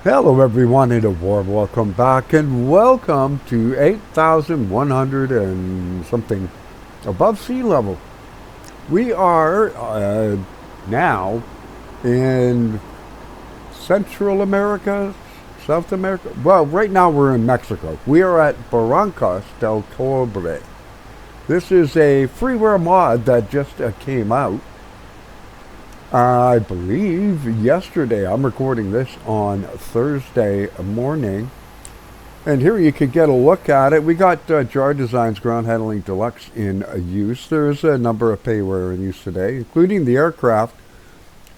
Hello everyone and a warm welcome back and welcome to 8,100 and something above sea level. We are now in Central America, South America. Well, right now we're in Mexico. We are at Barrancas del Cobre. This is a freeware mod that just came out. I believe yesterday. I'm recording this on Thursday morning. And here you can get a look at it. We got Jar Designs Ground Handling Deluxe in use. There's a number of Payware in use today, including the aircraft.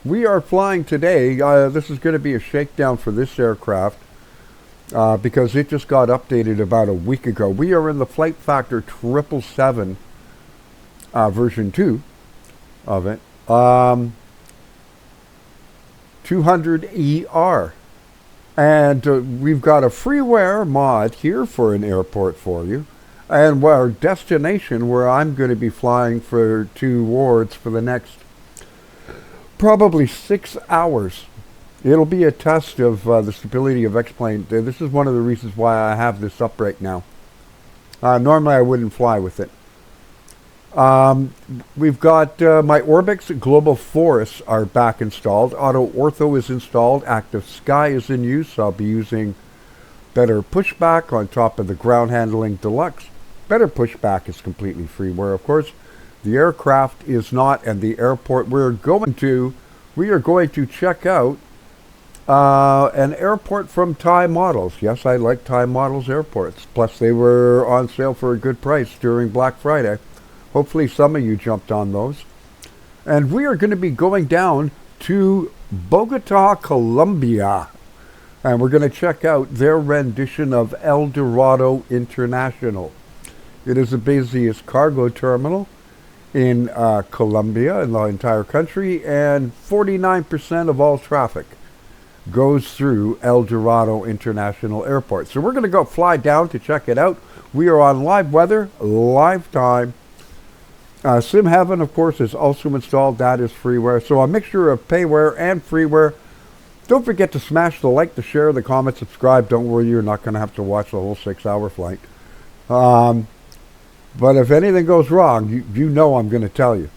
We are flying today. This is going to be a shakedown for this aircraft because it just got updated about a week ago. We are in the Flight Factor 777 version 2 of it. 200ER. And we've got a freeware mod here for an airport for you. And our destination where I'm going to be flying towards for the next probably 6 hours. It'll be a test of the stability of X-Plane. This is one of the reasons why I have this up right now. Normally I wouldn't fly with it. We've got my Orbix Global Forests are back installed. Auto Ortho is installed. Active Sky is in use. I'll be using Better Pushback on top of the Ground Handling Deluxe. Better Pushback is completely freeware, of course. The aircraft is not, and the airport we are going to check out an airport from TaiModels. Yes, I like TaiModels airports. Plus, they were on sale for a good price during Black Friday. Hopefully some of you jumped on those. And we are going to be going down to Bogata, Columbia. And we're going to check out their rendition of El Dorado International. It is the busiest cargo terminal in Colombia, in the entire country. And 49% of all traffic goes through El Dorado International Airport. So we're going to go fly down to check it out. We are on live weather, live time. Sim Heaven, of course, is also installed. That is freeware. So a mixture of Payware and freeware. Don't forget to smash the like, the share, the comment, subscribe. Don't worry, you're not going to have to watch the whole 6-hour flight. But if anything goes wrong, you know I'm going to tell you.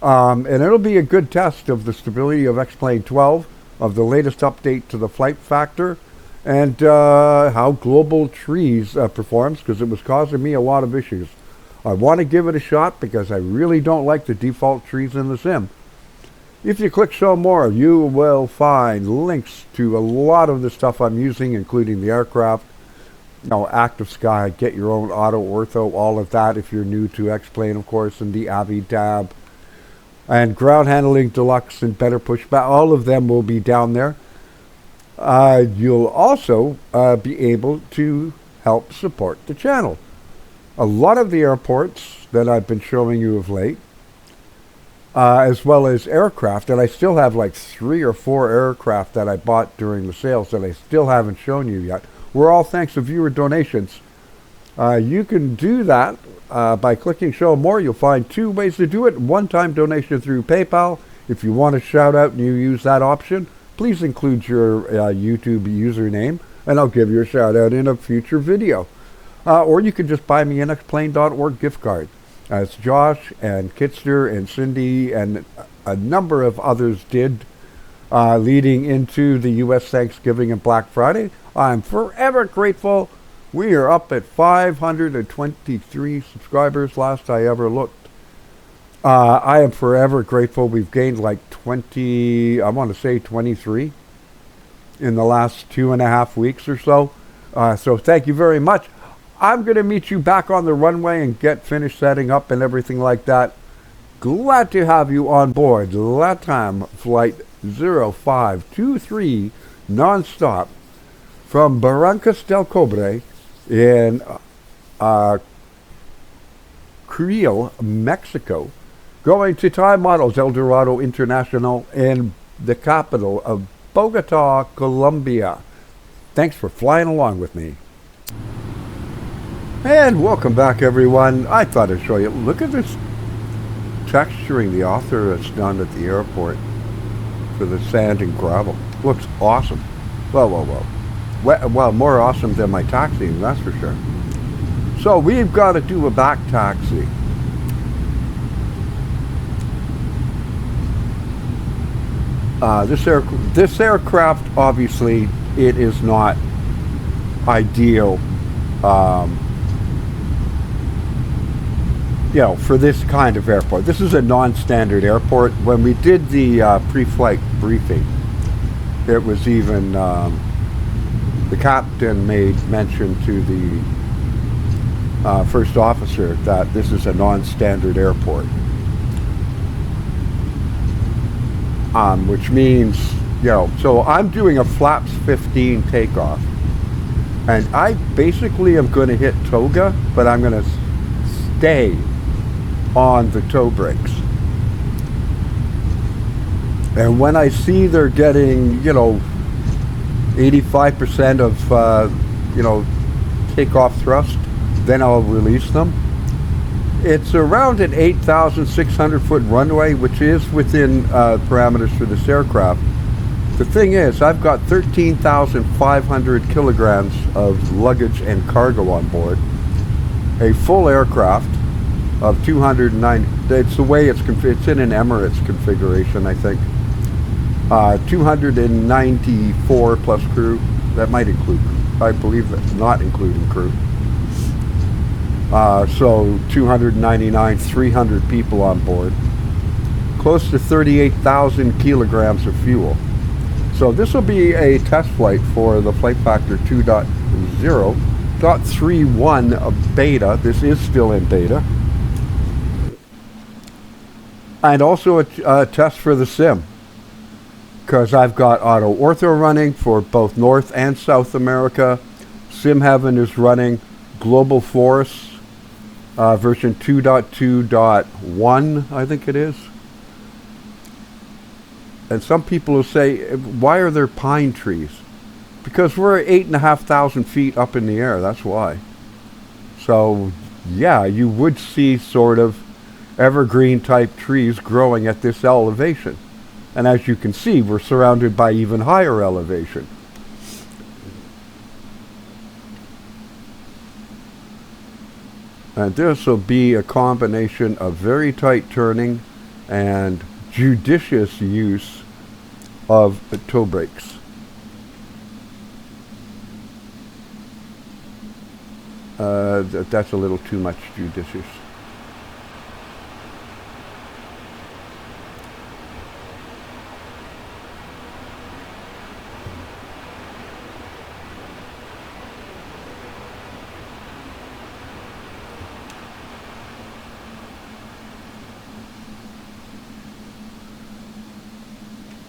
And it'll be a good test of the stability of X-Plane 12, of the latest update to the flight factor, and how Global Trees performs, because it was causing me a lot of issues. I want to give it a shot because I really don't like the default trees in the sim. If you click show more, you will find links to a lot of the stuff I'm using, including the aircraft, Active Sky, get your own auto ortho, all of that if you're new to X-Plane, of course, and the Avi tab, and Ground Handling Deluxe and Better Pushback. All of them will be down there. You'll also be able to help support the channel. A lot of the airports that I've been showing you of late, as well as aircraft, and I still have like 3 or 4 aircraft that I bought during the sales that I still haven't shown you yet, were all thanks to viewer donations. You can do that by clicking show more. You'll find 2 ways to do it. One-time donation through PayPal. If you want a shout out and you use that option, please include your YouTube username, and I'll give you a shout out in a future video. Or you can just buy me an xplane.org gift card. As Josh and Kitster and Cindy and a number of others did leading into the U.S. Thanksgiving and Black Friday. I'm forever grateful. We are up at 523 subscribers last I ever looked. I am forever grateful. We've gained like 23 in the last 2.5 weeks or so. So thank you very much. I'm going to meet you back on the runway and get finished setting up and everything like that. Glad to have you on board LATAM Flight 0523 nonstop from Barrancas del Cobre in Creel, Mexico, going to TaiModels El Dorado International in the capital of Bogata, Columbia. Thanks for flying along with me. And welcome back, everyone. I thought I'd show you. Look at this texturing the author that's done at the airport for the sand and gravel. Looks awesome. Well, more awesome than my taxiing, that's for sure. So we've got to do a back taxi. This aircraft, obviously, it is not ideal, you know, for this kind of airport. This is a non-standard airport. When we did the pre-flight briefing, it was even the captain made mention to the first officer that this is a non-standard airport, which means, you know, so I'm doing a flaps 15 takeoff, and I basically am going to hit toga, but I'm going to stay on the toe brakes. And when I see they're getting, you know, 85% of, you know, takeoff thrust, then I'll release them. It's around an 8,600 foot runway, which is within parameters for this aircraft. The thing is, I've got 13,500 kilograms of luggage and cargo on board. A full aircraft of 209, it's the way it's in an Emirates configuration, I think. 294 plus crew. That might include, I believe, not including crew. So 299, 300 people on board. Close to 38,000 kilograms of fuel. So this will be a test flight for the Flight Factor 2.0.31 beta. This is still in beta. And also a test for the sim, because I've got Auto Ortho running for both North and South America. Sim Heaven is running Global Force version 2.2.1, I think it is. And some people will say, why are there pine trees? Because we're 8,500 feet up in the air, that's why. So yeah, you would see sort of evergreen type trees growing at this elevation. And as you can see, we're surrounded by even higher elevation. And this will be a combination of very tight turning and judicious use of the toe brakes. That's a little too much judicious.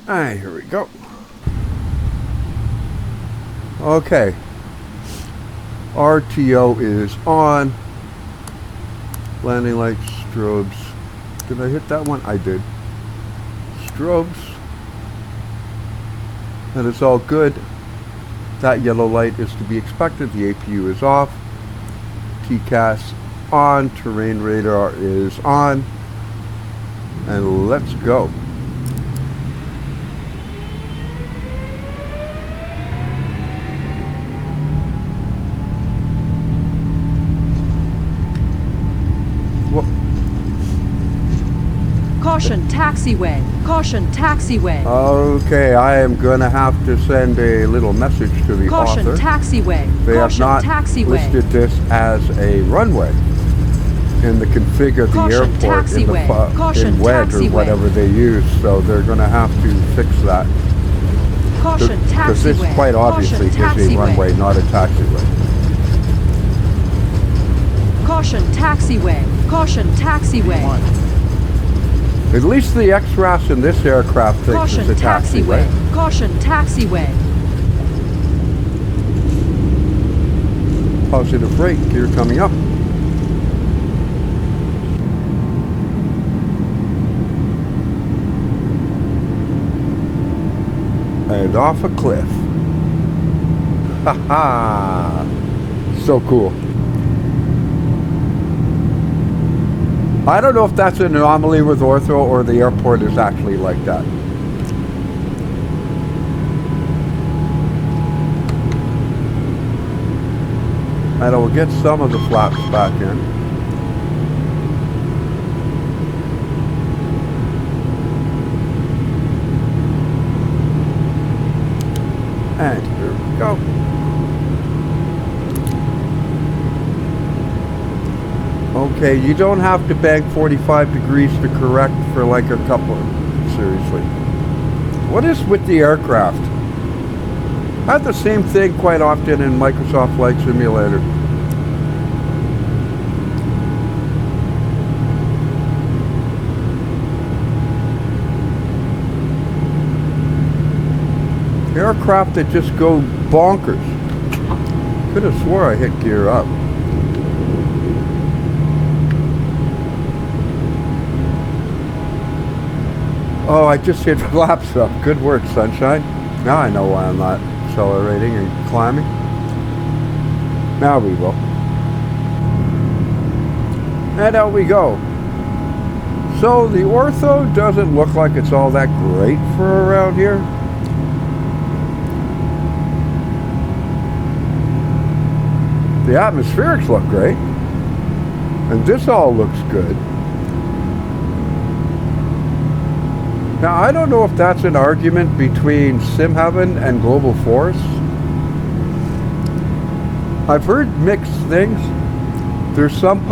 Alright, here we go. Okay. RTO is on. Landing lights, strobes. Did I hit that one? I did. Strobes. That is all good. That yellow light is to be expected. The APU is off. TCAS on. Terrain radar is on. And let's go. Caution, taxiway. Caution, taxiway. Okay, I am going to have to send a little message to the Caution, author. taxiway. They Caution, have not taxiway. listed this as a runway in the config of the Caution, airport taxiway. Caution, in WED taxiway. or whatever they use, so they're going to have to fix that. Caution, taxiway. Because this quite obviously is a taxiway. runway, not a taxiway. Caution, taxiway. Caution, taxiway. At least the XRAS in this aircraft thinks Caution, it's a taxiway. Caution, taxiway. Positive rate, gear coming up. And off a cliff. Ha ha! So cool. I don't know if that's an anomaly with Ortho or the airport is actually like that. And I will get some of the flaps back in. And here we go. Okay, you don't have to bang 45 degrees to correct for like a couple. Seriously. What is with the aircraft? I have the same thing quite often in Microsoft Flight Simulator. Aircraft that just go bonkers. Could have swore I hit gear up. Oh, I just hit flaps up. Good work, sunshine. Now I know why I'm not accelerating and climbing. Now we will. And out we go. So the ortho doesn't look like it's all that great for around here. The atmospherics look great. And this all looks good. Now, I don't know if that's an argument between SimHeaven and Global Force. I've heard mixed things. There's some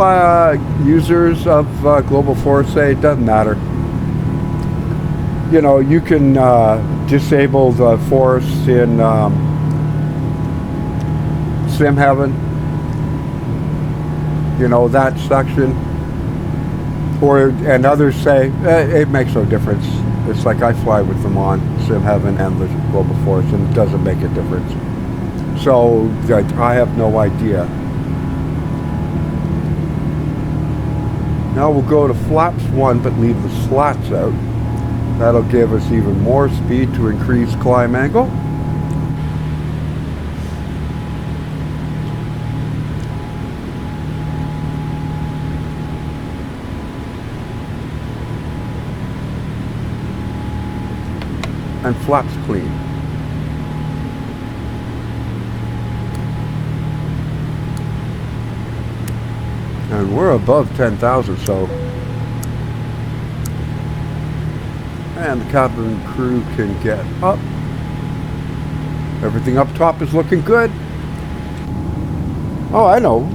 users of Global Force say it doesn't matter. You know, you can disable the Force in SimHeaven. You know, that section. And others say, it makes no difference. It's like I fly with them on SimHeaven and the Global Force, and it doesn't make a difference. So I have no idea. Now we'll go to flaps 1, but leave the slats out. That'll give us even more speed to increase climb angle. And flaps clean. And we're above 10,000, so. And the cabin crew can get up. Everything up top is looking good. Oh, I know.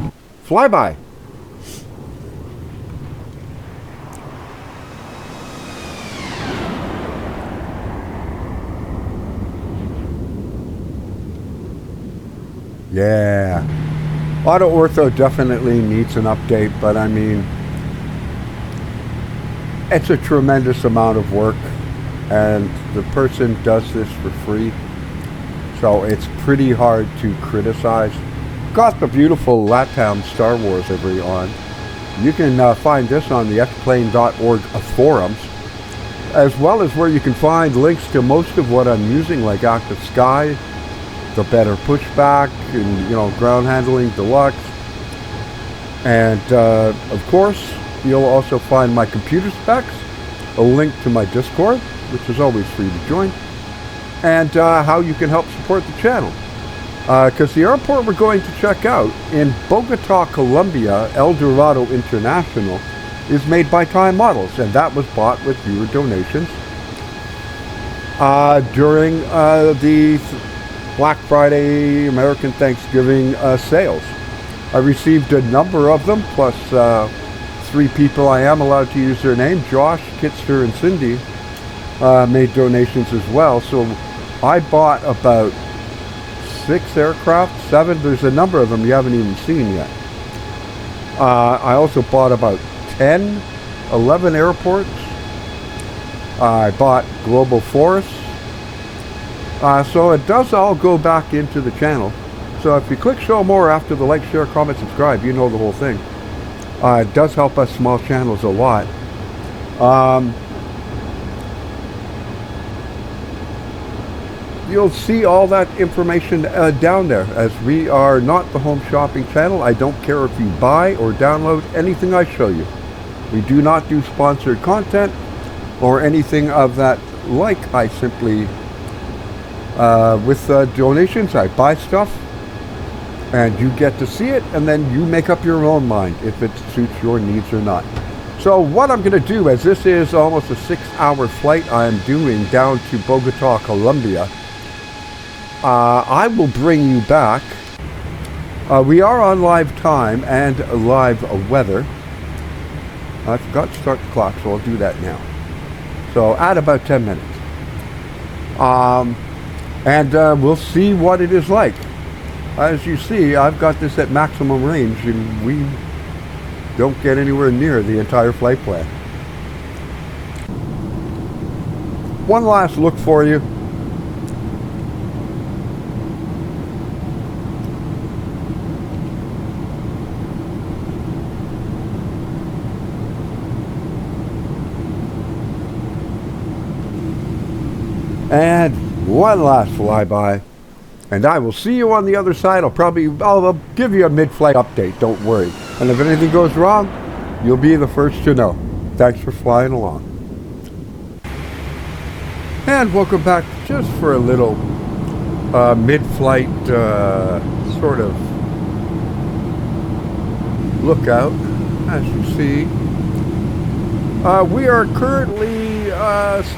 Flyby. Yeah. Auto Ortho definitely needs an update, but I mean, it's a tremendous amount of work, and the person does this for free, so it's pretty hard to criticize. Got the beautiful LATAM Star Wars livery on. You can find this on the xplane.org forums, as well as where you can find links to most of what I'm using, like Active Sky, the better pushback, and you know, ground handling deluxe. And of course, you'll also find my computer specs, a link to my Discord, which is always free to join, and how you can help support the channel. Because the airport we're going to check out in Bogata, Columbia, El Dorado International, is made by TaiModels, and that was bought with viewer donations during the Black Friday, American Thanksgiving sales. I received a number of them, plus 3 people I am allowed to use their name. Josh, Kitster, and Cindy made donations as well. So I bought about 6 aircraft, 7. There's a number of them you haven't even seen yet. I also bought about 10, 11 airports. I bought Global Force. So it does all go back into the channel. So if you click show more after the like, share, comment, subscribe, you know the whole thing. It does help us small channels a lot. You'll see all that information down there, as we are not the home shopping channel. I don't care if you buy or download anything I show you. We do not do sponsored content or anything of that like. I simply with donations, I buy stuff, And you get to see it, and then you make up your own mind if it suits your needs or not. So what I'm going to do, as this is almost a 6-hour flight I'm doing down to Bogata, Columbia, I will bring you back. We are on live time and live weather. I forgot to start the clock, so I'll do that now. So add about 10 minutes. And we'll see what it is like. As you see, I've got this at maximum range, and we don't get anywhere near the entire flight plan. One last look for you. And one last flyby. And I will see you on the other side. I'll give you a mid-flight update, don't worry. And if anything goes wrong, you'll be the first to know. Thanks for flying along. And welcome back just for a little mid-flight sort of lookout. As you see, we are currently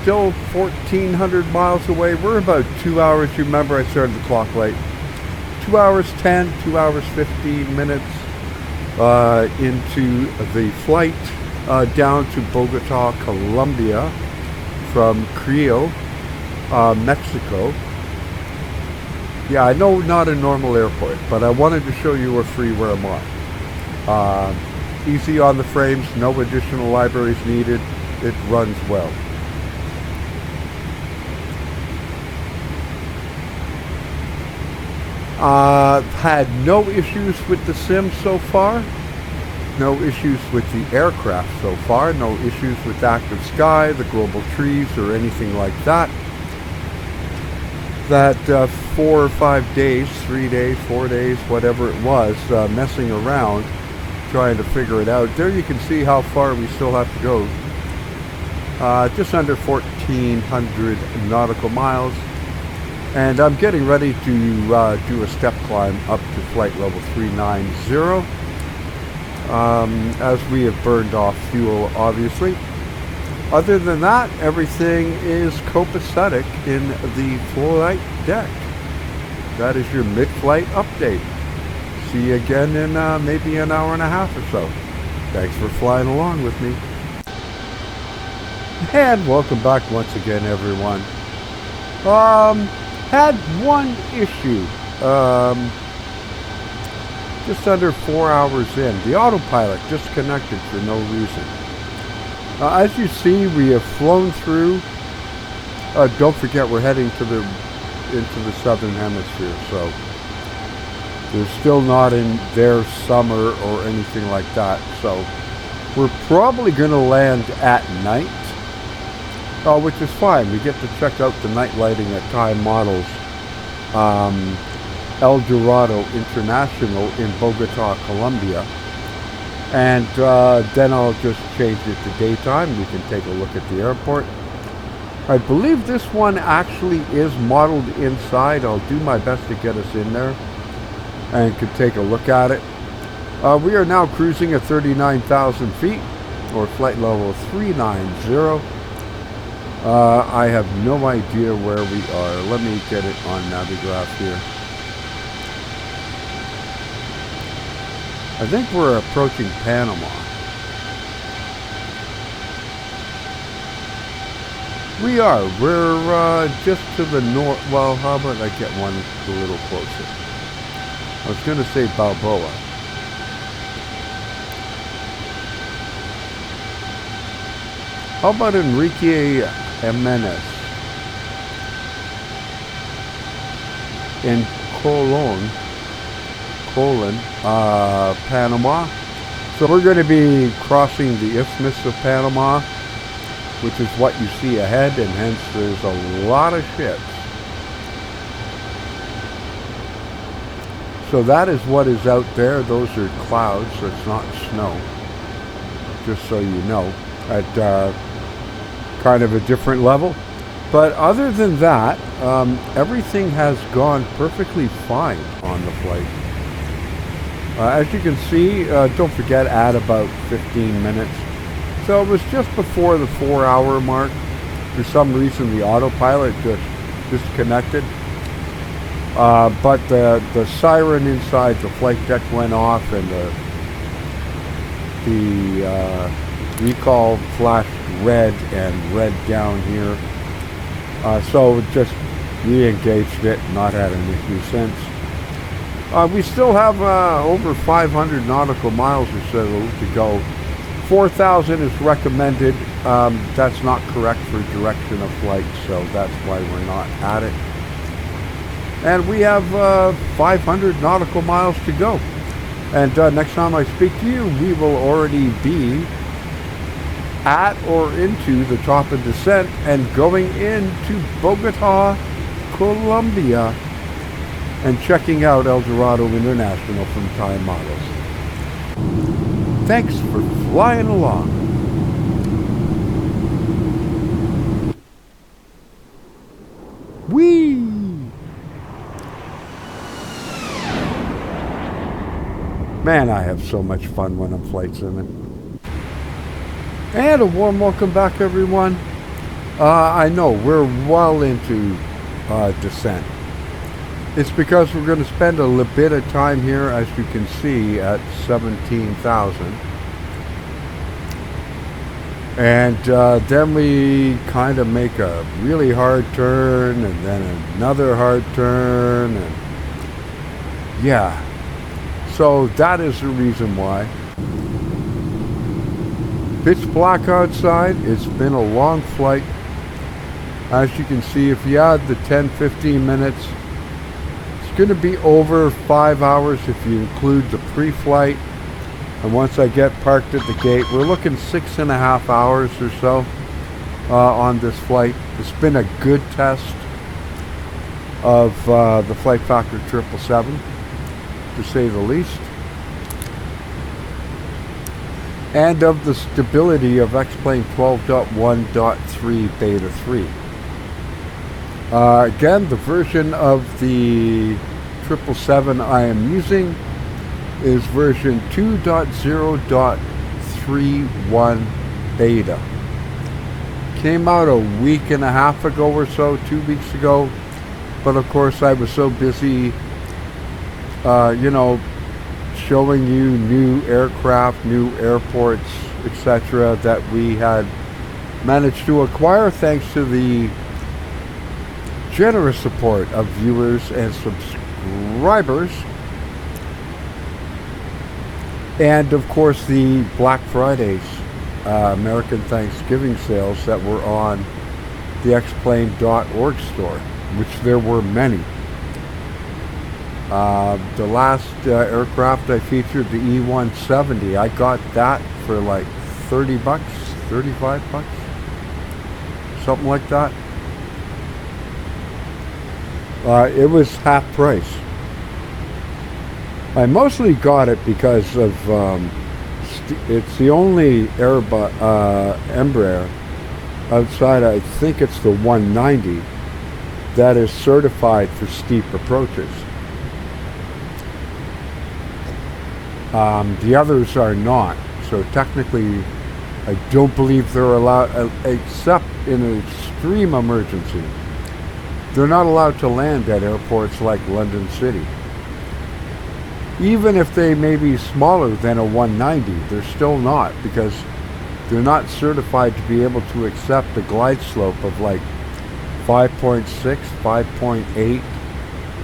still 1,400 miles away. We're about 2 hours. You remember I started the clock late. 2 hours 10, 2 hours 15 minutes into the flight down to Bogata, Columbia from Creel, Mexico. Yeah, I know not a normal airport, but I wanted to show you where Freeware I'm on. Easy on the frames, no additional libraries needed. It runs well. Had no issues with the sim so far. No issues with the aircraft so far. No issues with active sky, the global trees, or anything like that. That 4 or 5 days, 3 days, 4 days, whatever it was, messing around, trying to figure it out. There you can see how far we still have to go. Just under 1,400 nautical miles. And I'm getting ready to do a step climb up to flight level 390. As we have burned off fuel, obviously. Other than that, everything is copacetic in the flight deck. That is your mid-flight update. See you again in maybe an hour and a half or so. Thanks for flying along with me. And welcome back once again, everyone. Had one issue. Just under 4 hours in. The autopilot disconnected for no reason. As you see, we have flown through. Don't forget, we're heading to into the southern hemisphere, so they're still not in their summer or anything like that. So we're probably going to land at night, which is fine. We get to check out the night lighting at TaiModels Dorado International in Bogata, Columbia. And then I'll just change it to daytime. We can take a look at the airport. I believe this one actually is modeled inside. I'll do my best to get us in there and can take a look at it. We are now cruising at 39,000 feet, or flight level 390. I have no idea where we are. Let me get it on Navigraph here. I think we're approaching Panama. We are. We're just to the north. Well, how about I get one a little closer? I was going to say Balboa. How about Enrique Jimenez in Panama. So we're going to be crossing the Isthmus of Panama, which is what you see ahead, and hence there's a lot of ships. So that is what is out there. Those are clouds, so it's not snow, just so you know, at kind of a different level. But other than that, everything has gone perfectly fine on the flight. As you can see, don't forget, add about 15 minutes. So it was just before the 4-hour mark. For some reason, the autopilot just disconnected. But the siren inside the flight deck went off, and the recall flashed red and red down here. So just re-engaged it, not had an issue since. We still have over 500 nautical miles or so to go. 4,000 is recommended. That's not correct for direction of flight, so that's why we're not at it. And we have 500 nautical miles to go. And next time I speak to you, we will already be at or into the top of descent and going into Bogata, Columbia, and checking out El Dorado International from TaiModels. Thanks for flying along. Whee! Man, I have so much fun when I'm flight simming. And a warm welcome back, everyone. I know we're well into descent. It's because we're going to spend a little bit of time here, as you can see, at 17,000. And then we kind of make a really hard turn, and then another hard turn, and yeah. So that is the reason why. Pitch black outside. It's been a long flight. As you can see, if you add the 10-15 minutes, it's going to be over 5 hours if you include the pre-flight. And once I get parked at the gate, we're looking 6.5 hours or so on this flight. It's been a good test of the Flight Factor 777, to say the least, and of the stability of X-Plane 12.1.3 Beta 3. Again, the version of the 777 I am using is version 2.0.31 Beta. Came out a week and a half ago or so, 2 weeks ago, but of course I was so busy you know, showing you new aircraft, new airports, etc., that we had managed to acquire thanks to the generous support of viewers and subscribers, and of course the Black Fridays, American Thanksgiving sales that were on the xplane.org store, which there were many. The last aircraft I featured, the E-170, I got that for like 30 bucks, 35 bucks, something like that. It was half price. I mostly got it because of it's the only Embraer outside, I think it's the 190, that is certified for steep approaches. The others are not, so technically I don't believe they're allowed, except in an extreme emergency. They're not allowed to land at airports like London City. Even if they may be smaller than a 190, they're still not, because they're not certified to be able to accept a glide slope of like 5.6, 5.8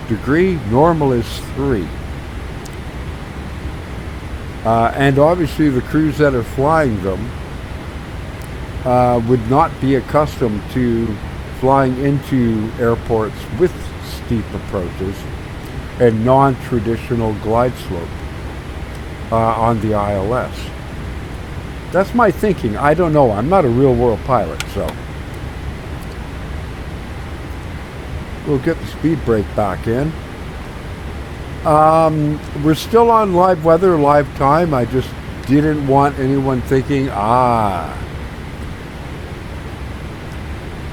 degree. Normal is 3. And obviously the crews that are flying them would not be accustomed to flying into airports with steep approaches and non-traditional glide slope on the ILS. That's my thinking. I don't know. I'm not a real-world pilot, so. We'll get the speed brake back in. We're still on live weather, live time. I just didn't want anyone thinking,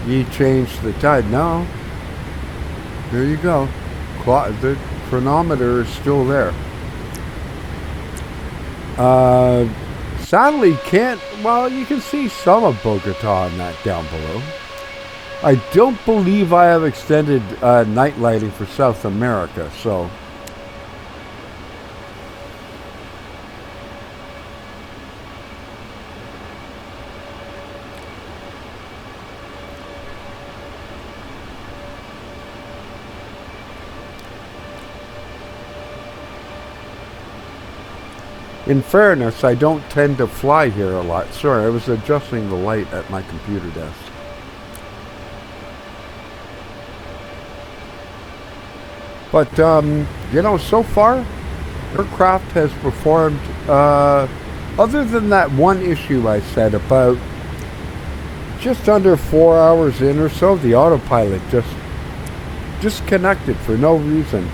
you changed the tide. No. There you go. The chronometer is still there. Sadly can't, well, you can see some of Bogata on that down below. I don't believe I have extended night lighting for South America, so. In fairness, I don't tend to fly here a lot. Sorry, I was adjusting the light at my computer desk. But, you know, so far, aircraft has performed, other than that one issue I said about just under 4 hours in or so, the autopilot just disconnected for no reason.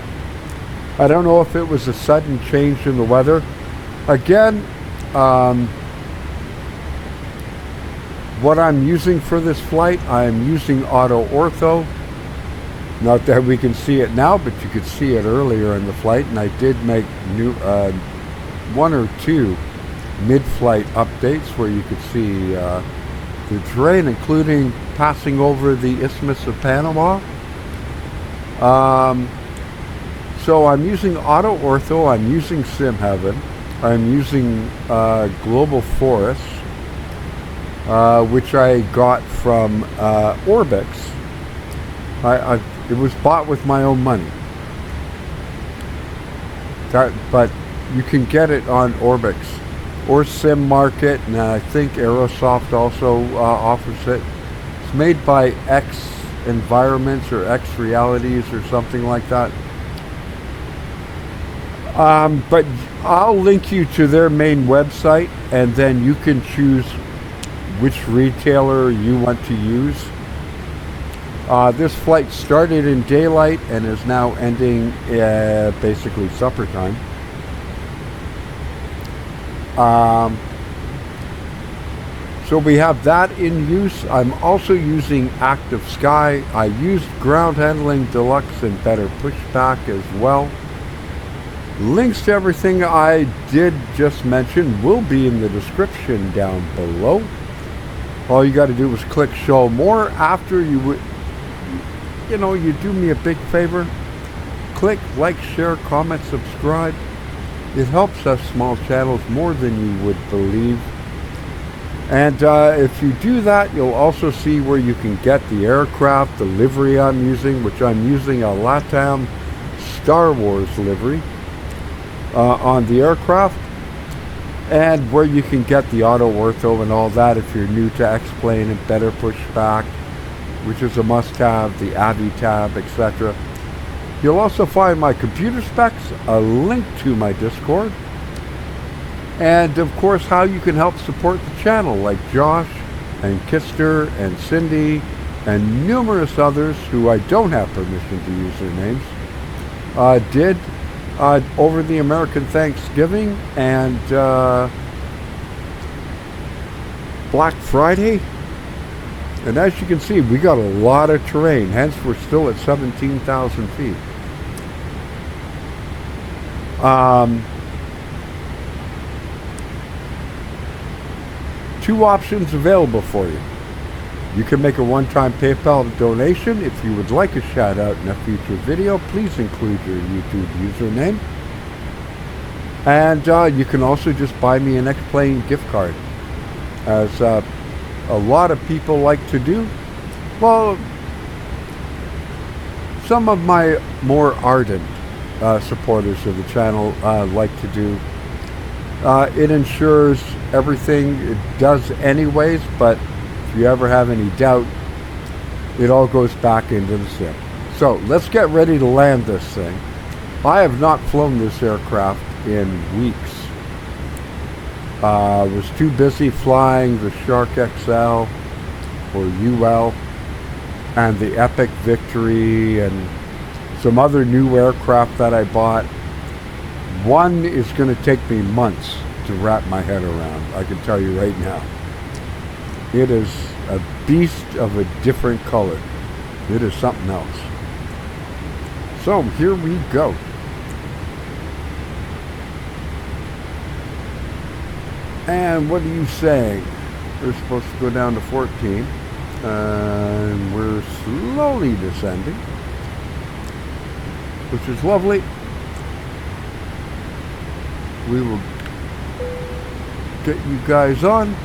I don't know if it was a sudden change in the weather. Again, what I'm using for this flight, I'm using auto ortho. Not that we can see it now, but you could see it earlier in the flight, and I did make new one or two mid-flight updates where you could see the terrain, including passing over the Isthmus of Panama. So I'm using auto ortho, I'm using Sim Heaven. I'm using Global Forest, which I got from Orbix. It was bought with my own money. But you can get it on Orbix or Sim Market, and I think Aerosoft also offers it. It's made by X Environments or X Realities or something like that. But I'll link you to their main website, and then you can choose which retailer you want to use. This flight started in daylight and is now ending basically supper time. So we have that in use. I'm also using Active Sky. I used Ground Handling Deluxe and Better Pushback as well. Links to everything I did just mention will be in the description down below. All you got to do is click show more. After you do me a big favor. Click like, share, comment, subscribe. It helps us small channels more than you would believe. And if you do that, you'll also see where you can get the aircraft, the livery I'm using, which I'm using a LATAM Star Wars livery. On the aircraft, and where you can get the auto ortho and all that if you're new to X-Plane and Better Pushback, which is a must-have, the Avi tab, etc. You'll also find my computer specs, a link to my Discord, and of course how you can help support the channel, like Josh and Kister and Cindy and numerous others who I don't have permission to use their names, did over the American Thanksgiving and Black Friday. And as you can see, we got a lot of terrain, hence we're still at 17,000 feet. Two options available for you. You can make a one-time PayPal donation. If you would like a shout out in a future video, please include your YouTube username. And you can also just buy me an X-Plane gift card, as a lot of people like to do. Well, some of my more ardent supporters of the channel like to do. It ensures everything it does anyways, but if you ever have any doubt, it all goes back into the sim. So let's get ready to land this thing. I have not flown this aircraft in weeks. Was too busy flying the Shark XL or UL and the Epic Victory and some other new aircraft that I bought. One is going to take me months to wrap my head around, I can tell you right now. It is a beast of a different color. It is something else. So here we go. And what are you saying? We're supposed to go down to 14. And we're slowly descending, which is lovely. We will get you guys on.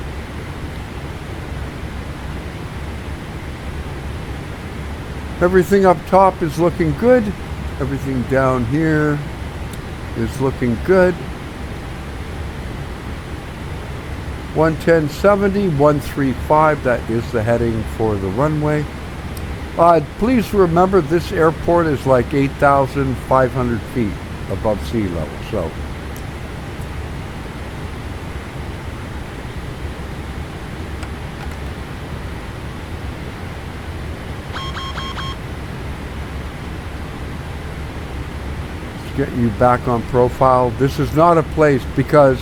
Everything up top is looking good. Everything down here is looking good. 110.70, 135, that is the heading for the runway. Please remember this airport is like 8,500 feet above sea level, so. Let's get you back on profile. This is not a place because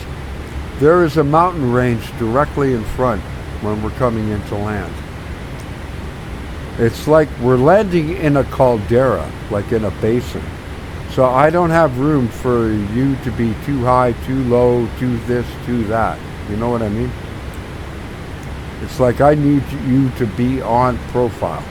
there is a mountain range directly in front when we're coming into land. It's like we're landing in a caldera, like in a basin. So I don't have room for you to be too high, too low, too this, too that. You know what I mean? It's like I need you to be on profile.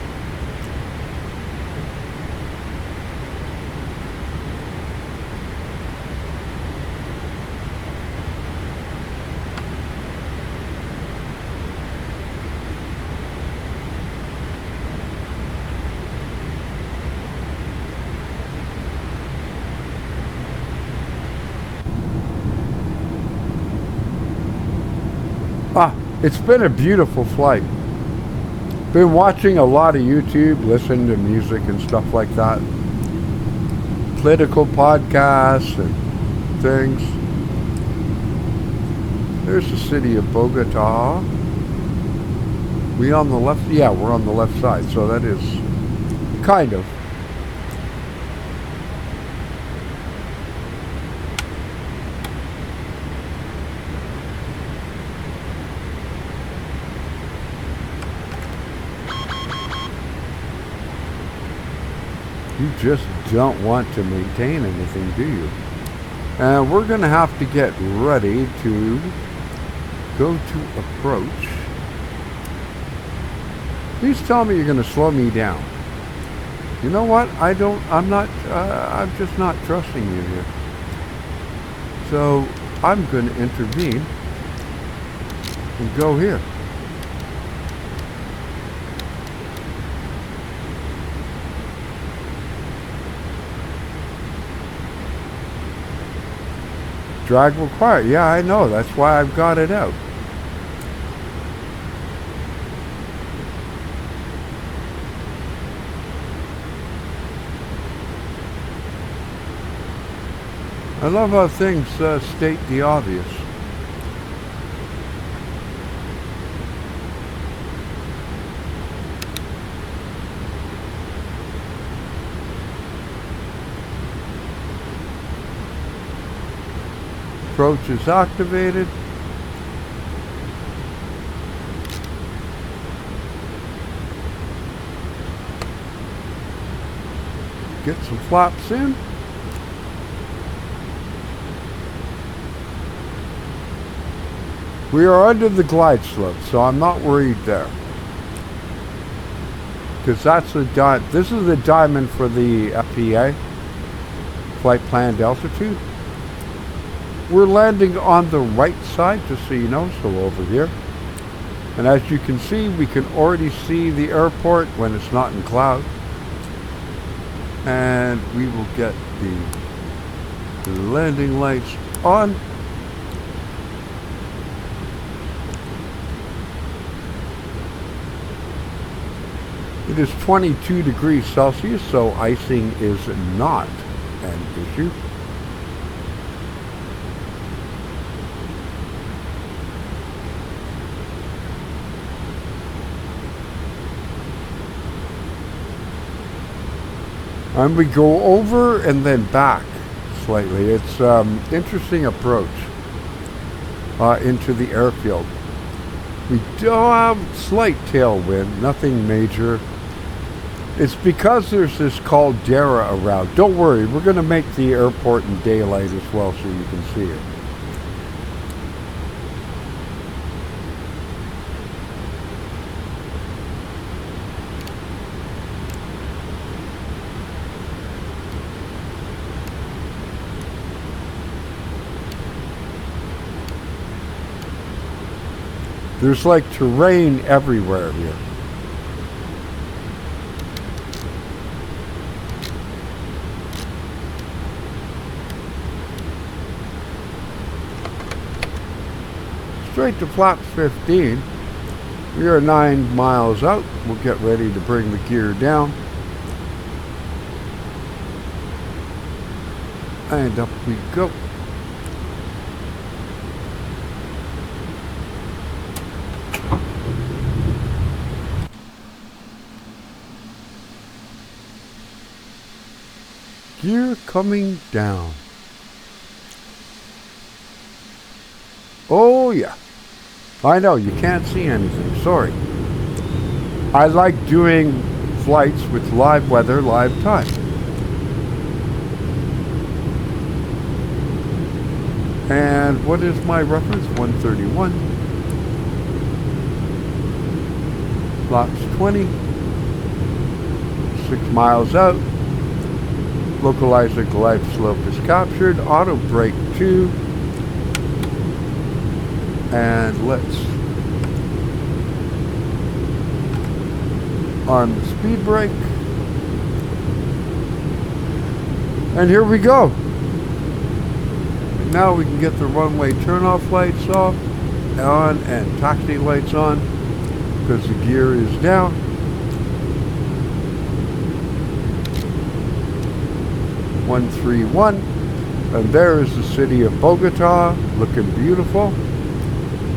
It's been a beautiful flight. Been watching a lot of YouTube, listening to music and stuff like that. Political podcasts and things. There's the city of Bogata. We on the left? Yeah, we're on the left side, so that is kind of. You just don't want to maintain anything, do you? And we're going to have to get ready to go to approach. Please tell me you're going to slow me down. You know what? I'm just not trusting you here. So I'm going to intervene and go here. Drag required. Yeah, I know. That's why I've got it out. I love how things state the obvious. Approach is activated. Get some flaps in. We are under the glide slope, so I'm not worried there. Because that's this is the diamond for the FPA, flight planned altitude. We're landing on the right side, just so you know, so over here. And as you can see, we can already see the airport when it's not in cloud. And we will get the landing lights on. It is 22 degrees Celsius, so icing is not an issue. And we go over and then back slightly. It's interesting approach into the airfield. We do have slight tailwind, nothing major. It's because there's this caldera around. Don't worry, we're going to make the airport in daylight as well so you can see it. There's like terrain everywhere here. Straight to flaps 15. We are 9 miles out. We'll get ready to bring the gear down. And up we go. Gear coming down. Oh yeah. I know, you can't see anything, sorry. I like doing flights with live weather, live time. And what is my reference? 131. Flaps 20. 6 miles out. Localizer glide slope is captured. Auto brake 2. And let's arm the speed brake. And here we go. Now we can get the runway turn-off lights on and taxi lights on because the gear is down. (131), and there is the city of Bogata, looking beautiful.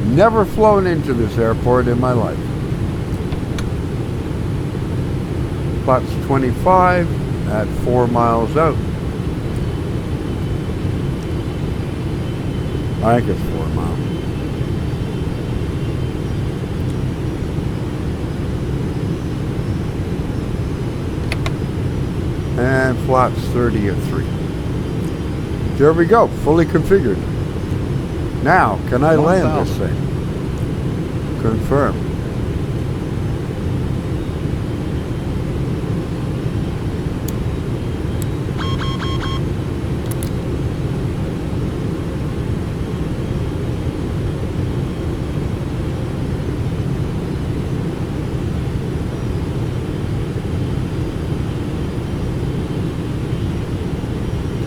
Never flown into this airport in my life. Flaps 25 at 4 miles out. I think it's 4 miles. And flaps 30 at 3. There we go, fully configured. Now, can I land this thing? Confirm.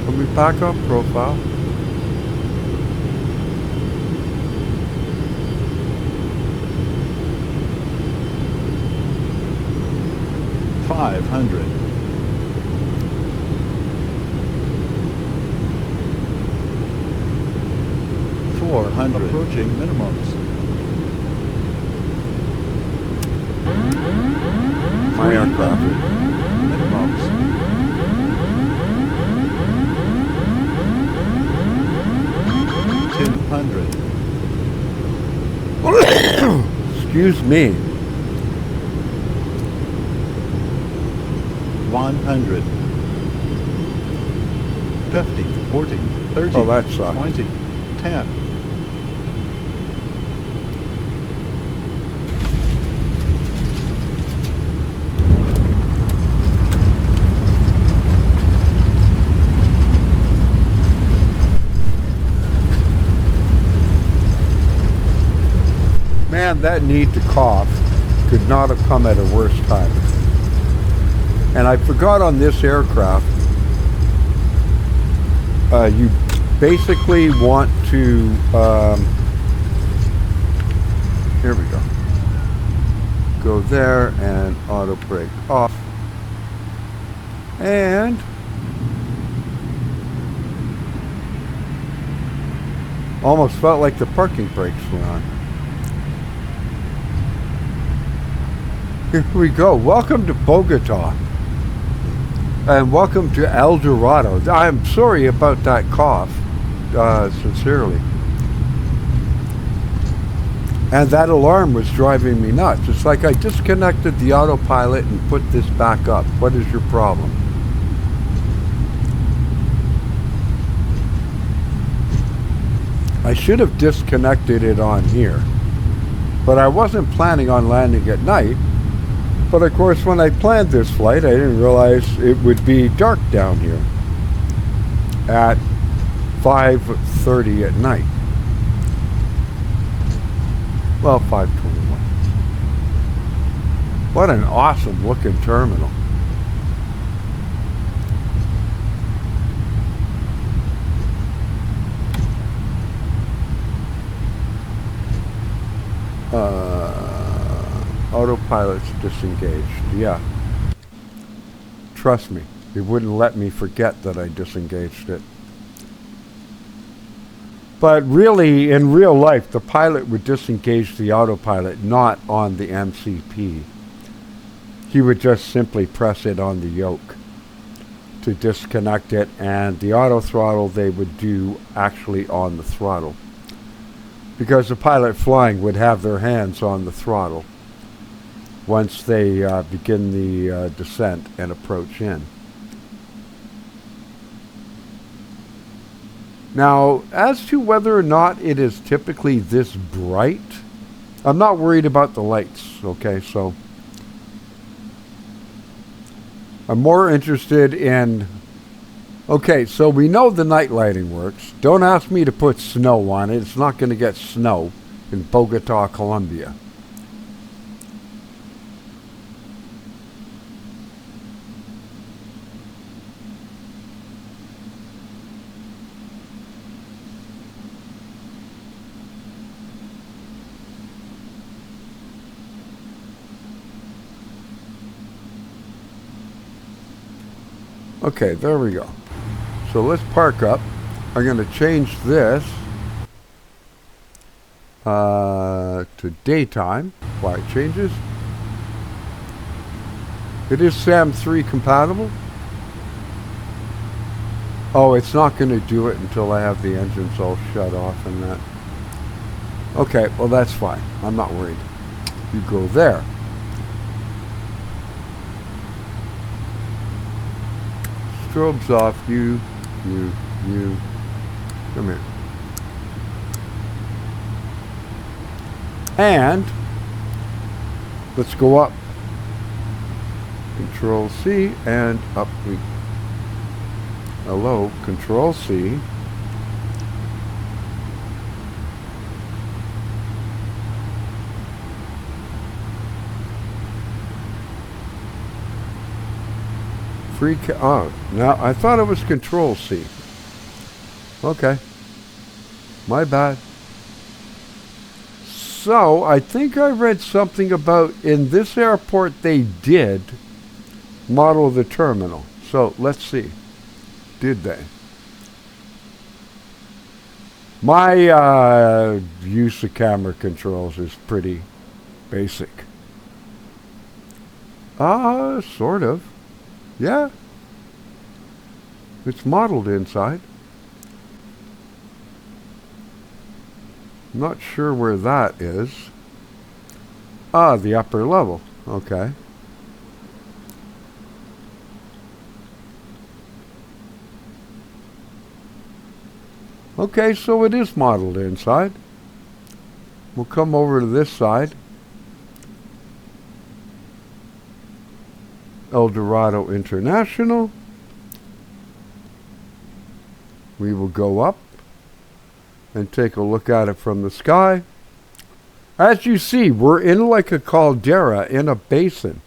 Let me back up profile. $500. $400. Approaching minimums. My aircraft. Minimums. $200. Excuse me. 100. 50, 40, 30, Oh, that sucks. 20, 10. Man, that need to cough could not have come at a worse time. And I forgot on this aircraft, you basically want to, here we go. Go there and auto brake off. And almost felt like the parking brakes were on. Here we go. Welcome to Bogota. And welcome to El Dorado. I'm sorry about that cough, sincerely. And that alarm was driving me nuts. It's like I disconnected the autopilot and put this back up. What is your problem? I should have disconnected it on here. But I wasn't planning on landing at night. But of course, when I planned this flight, I didn't realize it would be dark down here at 5:30 at night. Well, 521. What an awesome looking terminal. Autopilot's disengaged. Yeah. Trust me, it wouldn't let me forget that I disengaged it. But really, in real life, the pilot would disengage the autopilot, not on the MCP. He would just simply press it on the yoke to disconnect it, and the auto throttle they would do actually on the throttle. Because the pilot flying would have their hands on the throttle once they begin the descent and approach in. Now, as to whether or not it is typically this bright, I'm not worried about the lights, okay? So, I'm more interested in, okay, so we know the night lighting works. Don't ask me to put snow on it. It's not going to get snow in Bogata, Columbia. Okay, there we go. So let's park up. I'm going to change this to daytime. Why it changes? It is SAM3 compatible. Oh, it's not going to do it until I have the engines all shut off and that. Okay, well that's fine. I'm not worried. You go there. Strobes off, you, come here. And let's go up. Control C and up we. Hello, Control C. Oh, now I thought it was Control C. Okay. My bad. So, I think I read something about in this airport they did model the terminal. So, let's see. Did they? My use of camera controls is pretty basic. Sort of. Yeah. It's modeled inside. Not sure where that is. The upper level. Okay. Okay, so it is modeled inside. We'll come over to this side. Dorado International. We will go up and take a look at it from the sky. As you see, we're in like a caldera in a basin.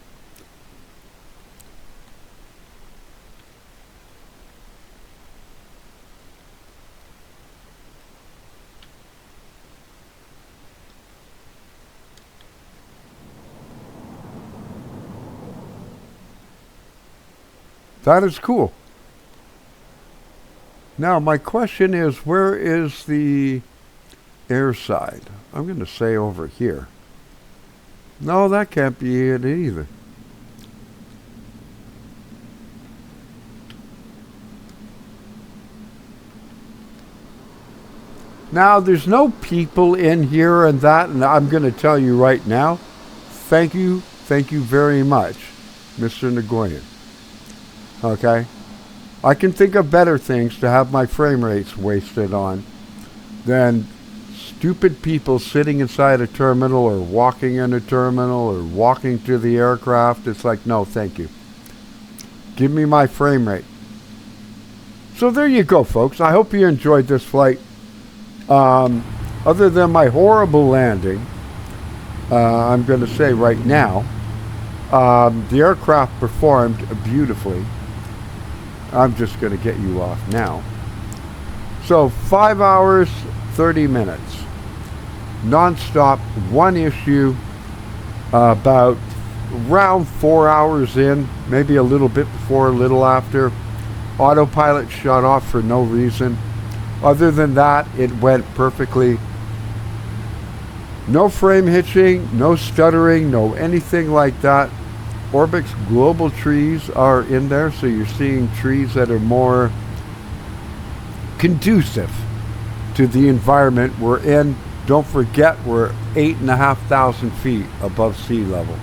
That is cool. Now, my question is, where is the air side? I'm going to say over here. No, that can't be it either. Now, there's no people in here and that, and I'm going to tell you right now, thank you very much, Mr. Nagoyan. Okay? I can think of better things to have my frame rates wasted on than stupid people sitting inside a terminal or walking in a terminal or walking to the aircraft. It's like, no, thank you. Give me my frame rate. So there you go, folks. I hope you enjoyed this flight. Other than my horrible landing, I'm going to say right now, the aircraft performed beautifully. I'm just going to get you off now. So 5 hours, 30 minutes. Non-stop, one issue, about around 4 hours in, maybe a little bit before, a little after. Autopilot shut off for no reason. Other than that, it went perfectly. No frame hitching, no stuttering, no anything like that. Orbix global trees are in there, so you're seeing trees that are more conducive to the environment we're in. Don't forget, we're 8,500 feet above sea level.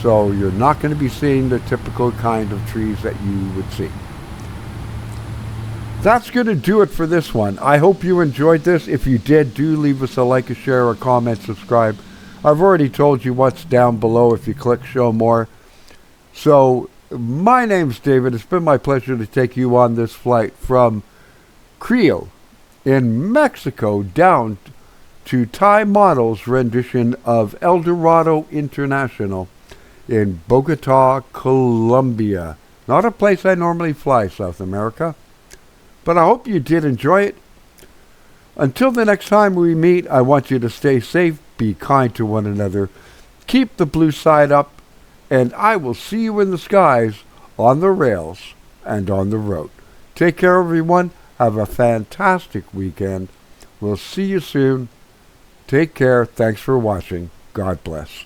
So you're not going to be seeing the typical kind of trees that you would see. That's going to do it for this one. I hope you enjoyed this. If you did, do leave us a like, a share, a comment, subscribe. I've already told you what's down below if you click show more. So my name's David. It's been my pleasure to take you on this flight from Creel in Mexico down to TaiModels rendition of Dorado International in Bogata, Columbia. Not a place I normally fly, South America. But I hope you did enjoy it. Until the next time we meet, I want you to stay safe, be kind to one another, keep the blue side up, and I will see you in the skies, on the rails, and on the road. Take care, everyone. Have a fantastic weekend. We'll see you soon. Take care. Thanks for watching. God bless.